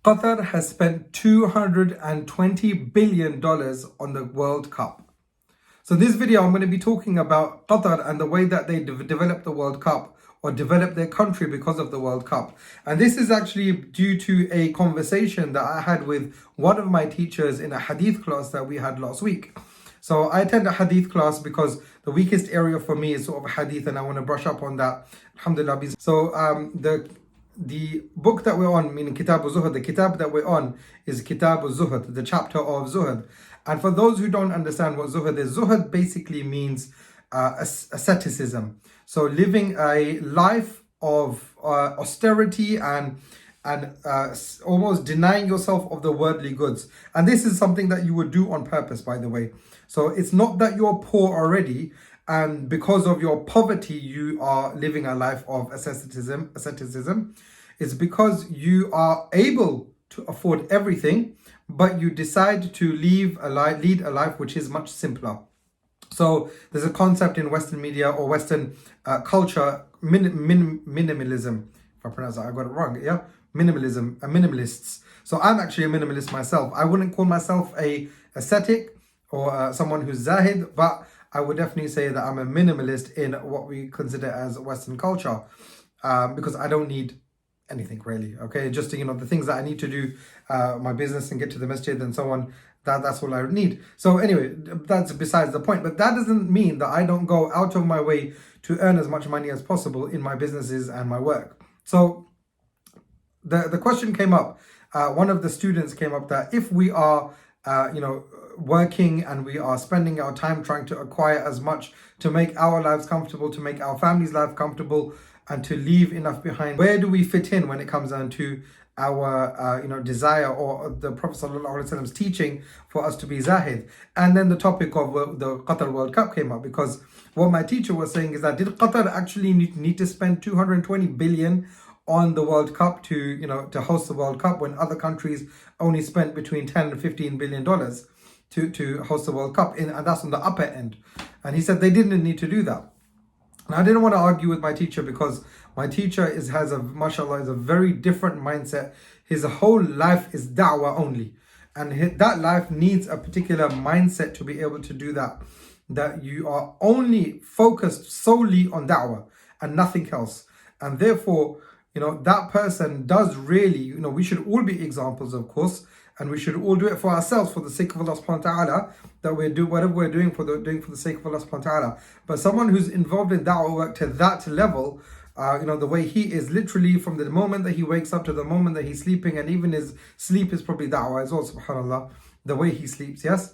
Qatar has spent $220 billion on the World Cup. So this video, I'm going to be talking about Qatar and the way that they developed the World Cup or developed their country because of the World Cup. And this is actually due to a conversation that I had with one of my teachers in a hadith class that we had last week. So I attend a hadith class because the weakest area for me is sort of hadith, and I want to brush up on that. Alhamdulillah. So the book that we're on, meaning Kitab al-Zuhd, the kitab that we're on is Kitab al-Zuhd, the chapter of Zuhd. And for those who don't understand what Zuhd is, Zuhd basically means asceticism. So living a life of austerity and almost denying yourself of the worldly goods. And this is something that you would do on purpose, by the way. So it's not that you're poor already, and because of your poverty, you are living a life of asceticism. It's because you are able to afford everything, but you decide to lead a life which is much simpler. So there's a concept in Western media or Western culture, minimalism. If I pronounce that, I got it wrong. Yeah, minimalism, minimalists. So I'm actually a minimalist myself. I wouldn't call myself a ascetic or someone who's zahid, but I would definitely say that I'm a minimalist in what we consider as Western culture, because I don't need anything really. Okay, just the things that I need to do, my business and get to the masjid and so on. That's all I need. So anyway, that's besides the point. But that doesn't mean that I don't go out of my way to earn as much money as possible in my businesses and my work. So the question came up. One of the students came up that if we are, working and we are spending our time trying to acquire as much to make our lives comfortable, to make our family's life comfortable, and to leave enough behind, where do we fit in when it comes down to our desire or the Prophet ﷺ's teaching for us to be zahid? And then the topic of the Qatar World Cup came up, because what my teacher was saying is that did Qatar actually need to spend 220 billion on the World Cup to host the World Cup, when other countries only spent between 10 and 15 billion dollars to host the World Cup, and that's on the upper end. And he said they didn't need to do that. And I didn't want to argue with my teacher, because my teacher has a very different mindset. His whole life is da'wah only, and that life needs a particular mindset to be able to do that. That you are only focused solely on da'wah and nothing else, and therefore that person does really, we should all be examples, of course, and we should all do it for ourselves, for the sake of Allah subhanahu wa ta'ala, that we do whatever we're doing for the sake of Allah subhanahu wa ta'ala. But someone who's involved in da'wah work to that level, the way he is, literally from the moment that he wakes up to the moment that he's sleeping, and even his sleep is probably da'wah as well, subhanAllah, the way he sleeps, yes?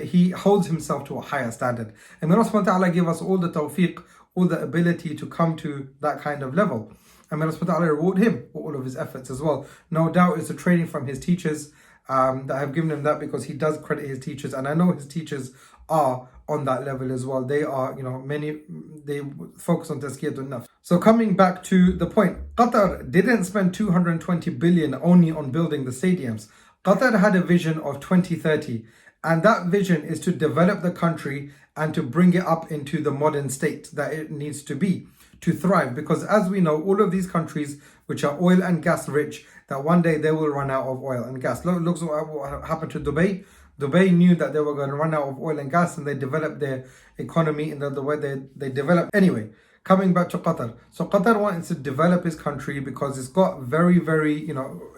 He holds himself to a higher standard. And may Allah subhanahu wa ta'ala give us all the tawfiq, all the ability to come to that kind of level. And may Allah subhanahu wa ta'ala reward him for all of his efforts as well. No doubt it's a training from his teachers that have given him that, because he does credit his teachers. And I know his teachers are on that level as well. They are, they focus on tazkiyatun nafs. So coming back to the point, Qatar didn't spend 220 billion only on building the stadiums. Qatar had a vision of 2030. And that vision is to develop the country and to bring it up into the modern state that it needs to be, to thrive. Because as we know, all of these countries which are oil and gas rich, that one day they will run out of oil and gas. Look what happened to Dubai. Dubai knew that they were going to run out of oil and gas, and they developed their economy in the way they developed. Anyway, coming back to Qatar. So Qatar wants to develop his country because it's got very,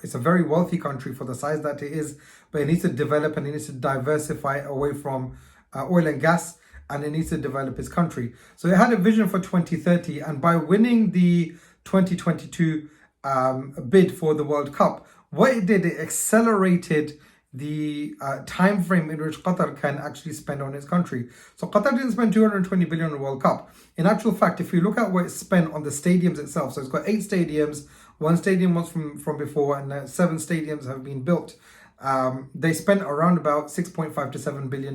it's a very wealthy country for the size that it is, but it needs to develop and it needs to diversify away from oil and gas, and it needs to develop its country. So it had a vision for 2030, and by winning the 2022 bid for the World Cup, what it did, it accelerated the time frame in which Qatar can actually spend on its country. So Qatar didn't spend 220 billion on the World Cup. In actual fact, if you look at what it spent on the stadiums itself, so it's got 8 stadiums, 1 stadium was from before, and 7 stadiums have been built. They spent around about $6.5 to $7 billion,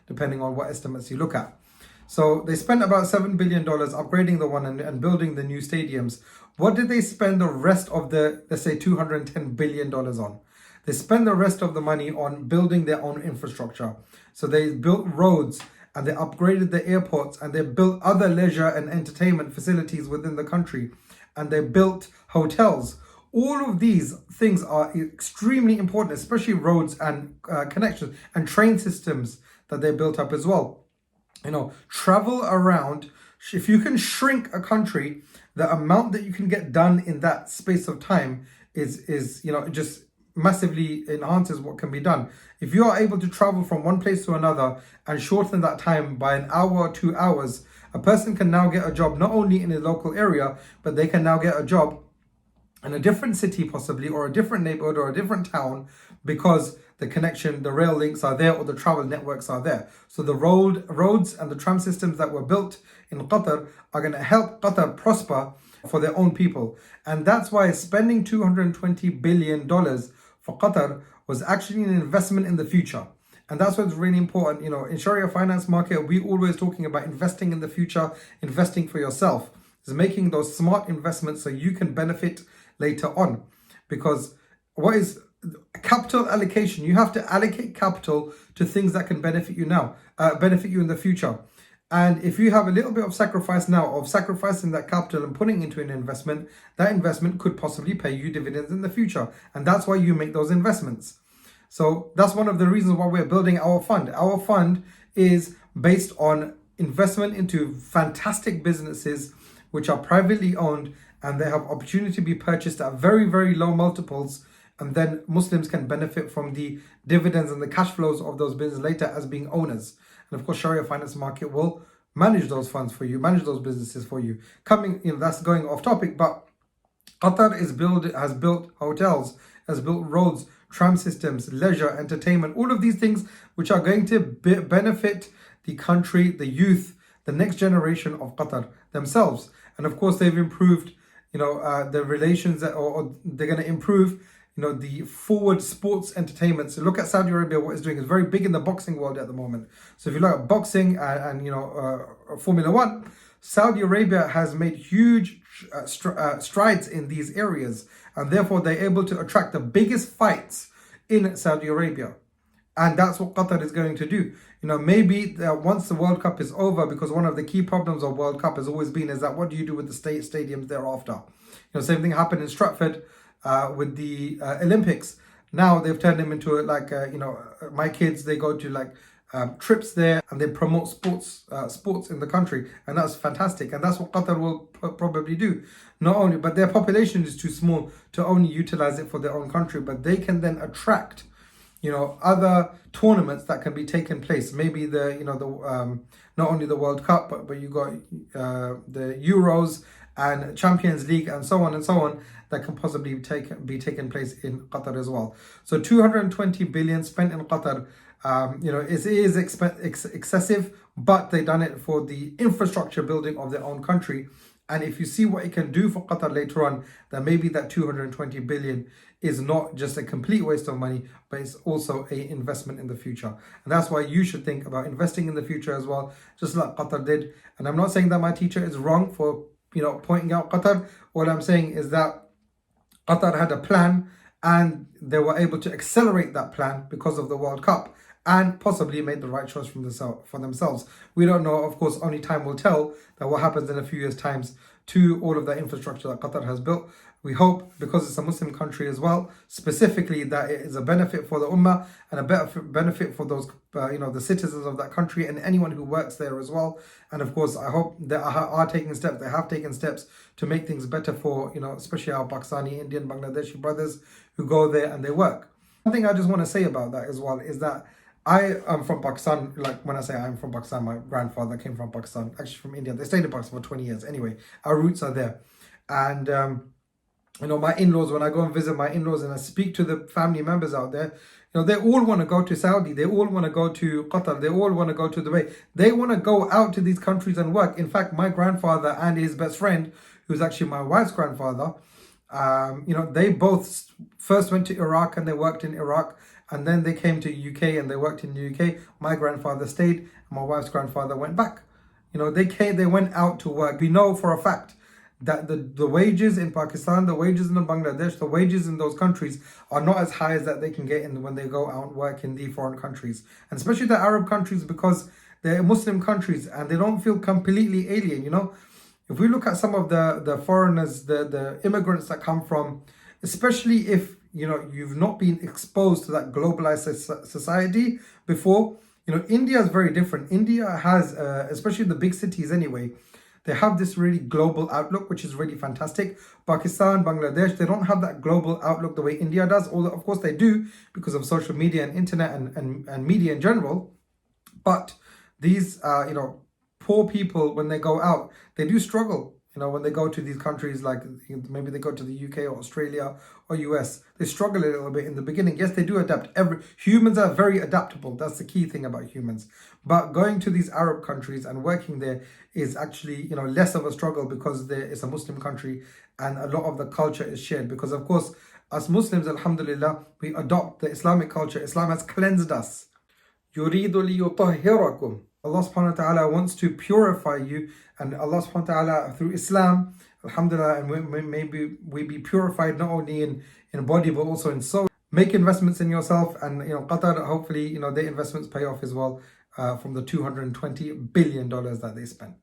depending on what estimates you look at. So they spent about $7 billion upgrading the one and building the new stadiums. What did they spend the rest of the, let's say, $210 billion on? They spend the rest of the money on building their own infrastructure. So they built roads, and they upgraded the airports, and they built other leisure and entertainment facilities within the country, and they built hotels. All of these things are extremely important, especially roads and connections and train systems that they built up as well. Travel around. If you can shrink a country, the amount that you can get done in that space of time is just massively enhances what can be done. If you are able to travel from one place to another and shorten that time by an hour or 2 hours, a person can now get a job not only in a local area, but they can now get a job in a different city possibly, or a different neighborhood, or a different town, because the connection, the rail links are there, or the travel networks are there. So the roads and the tram systems that were built in Qatar are going to help Qatar prosper for their own people. And that's why spending $220 billion for Qatar was actually an investment in the future. And that's what's really important. In Sharia finance market, we always talking about investing in the future, investing for yourself. Is making those smart investments so you can benefit later on. Because what is capital allocation? You have to allocate capital to things that can benefit you now, benefit you in the future. And if you have a little bit of sacrifice now, of sacrificing that capital and putting into an investment, that investment could possibly pay you dividends in the future. And that's why you make those investments. So that's one of the reasons why we're building our fund. Our fund is based on investment into fantastic businesses which are privately owned, and they have opportunity to be purchased at very, very low multiples. And then Muslims can benefit from the dividends and the cash flows of those businesses later as being owners. And of course, Sharia finance market will manage those funds for you, manage those businesses for you. That's going off topic, but Qatar has built hotels, has built roads, tram systems, leisure, entertainment, all of these things which are going to benefit the country, the youth, the next generation of Qatar themselves. And of course, they've improved, the relations, or they're going to improve, the forward sports entertainment. So look at Saudi Arabia, what it's doing. It's very big in the boxing world at the moment. So if you look at boxing and Formula One, Saudi Arabia has made huge strides in these areas, and therefore they're able to attract the biggest fights in Saudi Arabia. And that's what Qatar is going to do. Maybe once the World Cup is over, because one of the key problems of World Cup has always been is that what do you do with the stadiums thereafter? Same thing happened in Stratford with the Olympics. Now they've turned them into my kids, they go to trips there, and they promote sports in the country, and that's fantastic. And that's what Qatar will probably do. Not only, but their population is too small to only utilize it for their own country, but they can then attract other tournaments that can be taken place. Maybe not only the World Cup, but you got the Euros and Champions League and so on that can possibly be taken place in Qatar as well. So 220 billion spent in Qatar. It is excessive, but they done it for the infrastructure building of their own country. And if you see what it can do for Qatar later on, then maybe that 220 billion is not just a complete waste of money, but it's also an investment in the future. And that's why you should think about investing in the future as well, just like Qatar did. And I'm not saying that my teacher is wrong for pointing out Qatar. All I'm saying is that Qatar had a plan, and they were able to accelerate that plan because of the World Cup, and possibly made the right choice for themselves. We don't know, of course, only time will tell that what happens in a few years' times to all of that infrastructure that Qatar has built. We hope, because it's a Muslim country as well, specifically that it is a benefit for the Ummah and a benefit for those, the citizens of that country and anyone who works there as well. And of course, I hope they are taking steps, they have taken steps to make things better for, especially our Pakistani, Indian, Bangladeshi brothers who go there and they work. One thing I just want to say about that as well is that I am from Pakistan. Like when I say I'm from Pakistan, my grandfather came from Pakistan, actually from India. They stayed in Pakistan for 20 years. Anyway, our roots are there. And, my in-laws, when I go and visit my in-laws and I speak to the family members out there, they all want to go to Saudi. They all want to go to Qatar. They all want to go to Dubai. They want to go out to these countries and work. In fact, my grandfather and his best friend, who's actually my wife's grandfather, they both first went to Iraq and they worked in Iraq. And then they came to UK and they worked in the UK. My grandfather stayed and my wife's grandfather went back. They went out to work. We know for a fact that the wages in Pakistan, the wages in Bangladesh, the wages in those countries are not as high as that they can get when they go out and work in the foreign countries. And especially the Arab countries, because they're Muslim countries and they don't feel completely alien, If we look at some of the foreigners, the immigrants that come from especially if you've not been exposed to that globalized society before. India is very different. India has, especially the big cities anyway, they have this really global outlook, which is really fantastic. Pakistan, Bangladesh, they don't have that global outlook the way India does, although of course they do because of social media and internet and media in general. But these, poor people, when they go out, they do struggle. When they go to these countries, like maybe they go to the UK or Australia or US, they struggle a little bit in the beginning. Yes, they do adapt. Humans are very adaptable. That's the key thing about humans. But going to these Arab countries and working there is actually, less of a struggle because it's a Muslim country and a lot of the culture is shared. Because of course, us Muslims, alhamdulillah, we adopt the Islamic culture. Islam has cleansed us. يُرِيدُ لِيُطَهِّرَكُمْ. Allah subhanahu wa ta'ala wants to purify you, and Allah subhanahu wa ta'ala through Islam, alhamdulillah, and maybe we be purified not only in body but also in soul. Make investments in yourself, and Qatar, hopefully their investments pay off as well from the $220 billion that they spent.